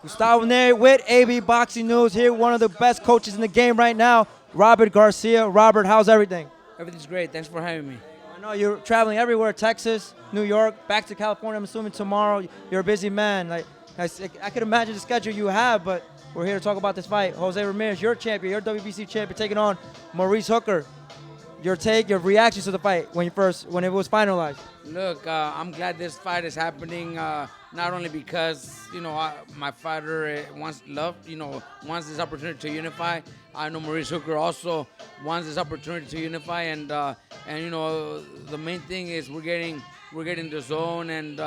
Gustavo Neri with AB Boxing News here, one of the best coaches in the game right now, Robert Garcia. Robert, how's everything? Everything's great. Thanks for having me. I know you're traveling everywhere, Texas, New York, back to California. I'm assuming tomorrow. You're a busy man. I could imagine the schedule you have, but we're here to talk about this fight. Jose Ramirez, your champion, your WBC champion, taking on Maurice Hooker. Your take, your reactions to the fight when it was finalized. Look, I'm glad this fight is happening. Not only because my fighter wants this opportunity to unify. I know Maurice Hooker also wants this opportunity to unify, and the main thing is we're getting the zone and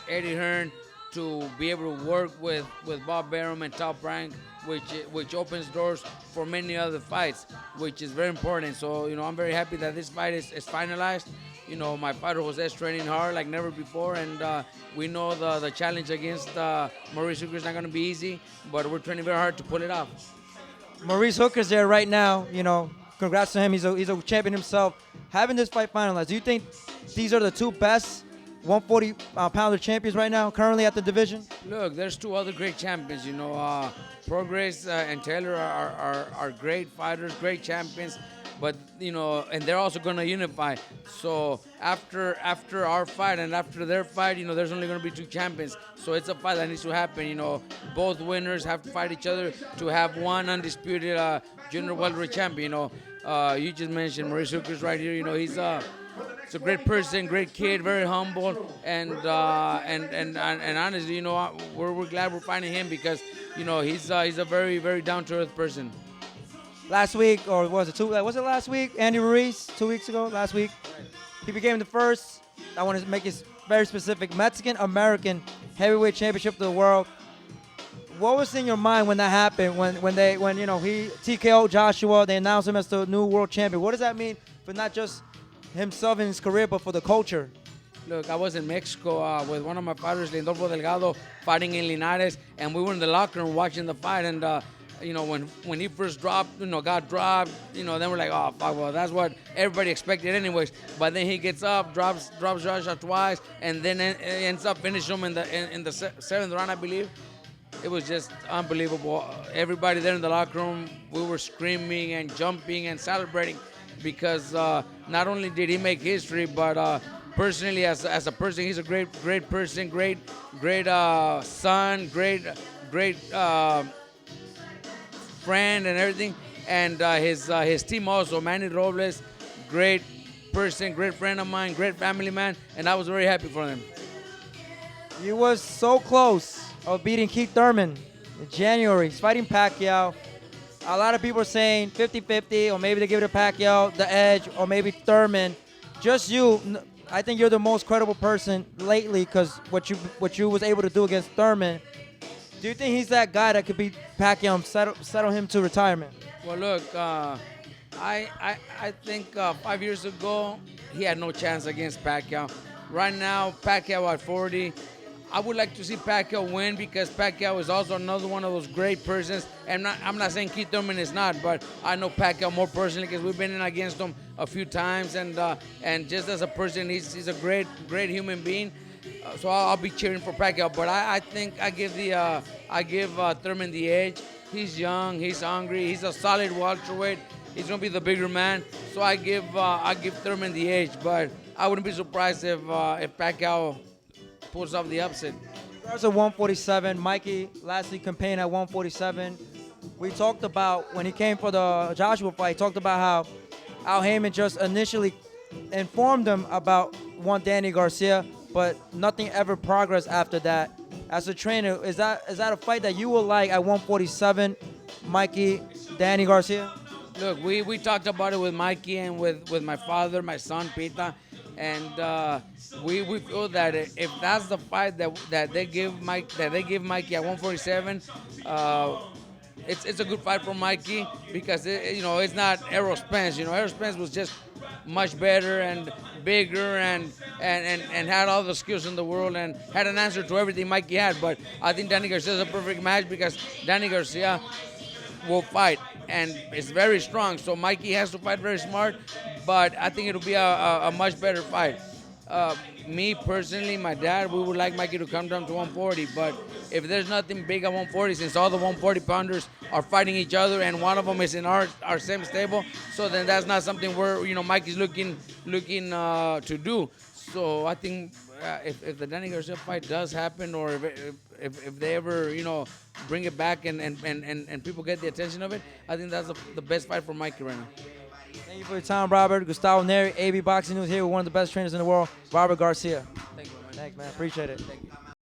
Eddie Hearn to be able to work with Bob Barum and Top Rank, which opens doors for many other fights, which is very important. So, I'm very happy that this fight is finalized. My fighter Jose is training hard like never before, and we know the challenge against Maurice Hooker is not going to be easy, but we're training very hard to pull it off. Maurice Hooker's there right now. Congrats to him. He's a champion himself. Having this fight finalized, do you think these are the two best 140-pounder champions right now, currently at the division? Look, there's two other great champions. Progress and Taylor are great fighters, great champions. But and they're also going to unify. So after our fight and after their fight, there's only going to be two champions. So it's a fight that needs to happen. Both winners have to fight each other to have one undisputed junior welterweight champion. You just mentioned Maurice Hooker's right here. He's a great person, great kid, very humble, and honestly, we're glad we're finding him because he's a very, very down to earth person. Last week, or was it last week? Andy Ruiz, 2 weeks ago, last week. He became the first, I want to make it very specific, Mexican-American heavyweight championship of the world. What was in your mind when that happened, when he TKO'd Joshua, they announced him as the new world champion? What does that mean for not just himself and his career, but for the culture? Look, I was in Mexico with one of my fighters, Lindolfo Delgado, fighting in Linares, and we were in the locker room watching the fight, and when he first dropped, got dropped, then we're like, oh, fuck, well, that's what everybody expected anyways. But then he gets up, drops Joshua twice, and then ends up finishing him in the seventh round, I believe. It was just unbelievable. Everybody there in the locker room, we were screaming and jumping and celebrating because not only did he make history, but personally, as a person, he's a great person, great son, great friend and everything, and his team also, Manny Robles, great person, great friend of mine, great family man, and I was very happy for them. You was so close of beating Keith Thurman in January. He's fighting Pacquiao. A lot of people are saying 50-50, or maybe they give it to Pacquiao, the edge, or maybe Thurman. Just you, I think you're the most credible person lately because what you was able to do against Thurman. Do you think he's that guy that could beat Pacquiao and settle him to retirement? Well, look, I think 5 years ago, he had no chance against Pacquiao. Right now, Pacquiao at 40. I would like to see Pacquiao win because Pacquiao is also another one of those great persons. And I'm not saying Keith Thurman is not, but I know Pacquiao more personally because we've been in against him a few times. And just as a person, he's a great human being. So I'll be cheering for Pacquiao, but I think I give Thurman the edge. He's young, he's hungry, he's a solid welterweight. He's gonna be the bigger man, so I give Thurman the edge. But I wouldn't be surprised if Pacquiao pulls off the upset. There's a 147. Mikey lastly campaigned at 147. We talked about when he came for the Joshua fight. He talked about how Al Heyman just initially informed him about one Danny Garcia, but nothing ever progressed after that. As a trainer, is that a fight that you will like at 147, Mikey, Danny Garcia? Look, we talked about it with Mikey and with my father, my son, Pita, and we feel that if that's the fight that they give Mikey at 147, it's a good fight for Mikey because it's not Errol Spence. Errol Spence was just much better and bigger and had all the skills in the world and had an answer to everything Mikey had. But I think Danny Garcia is a perfect match because Danny Garcia will fight and is very strong. So Mikey has to fight very smart, but I think it'll be a much better fight. me personally, my dad, we would like Mikey to come down to 140. But if there's nothing big at 140, since all the 140 pounders are fighting each other and one of them is in our same stable, so then that's not something where Mikey's looking to do. So I think if the Danny Garcia fight does happen, or if they ever bring it back and people get the attention of it, I think that's the best fight for Mikey right now. Thank you for your time, Robert. Gustavo Neri, AB Boxing News here with one of the best trainers in the world, Robert Garcia. Thank you, man. Thanks, man. Appreciate it. Thank you.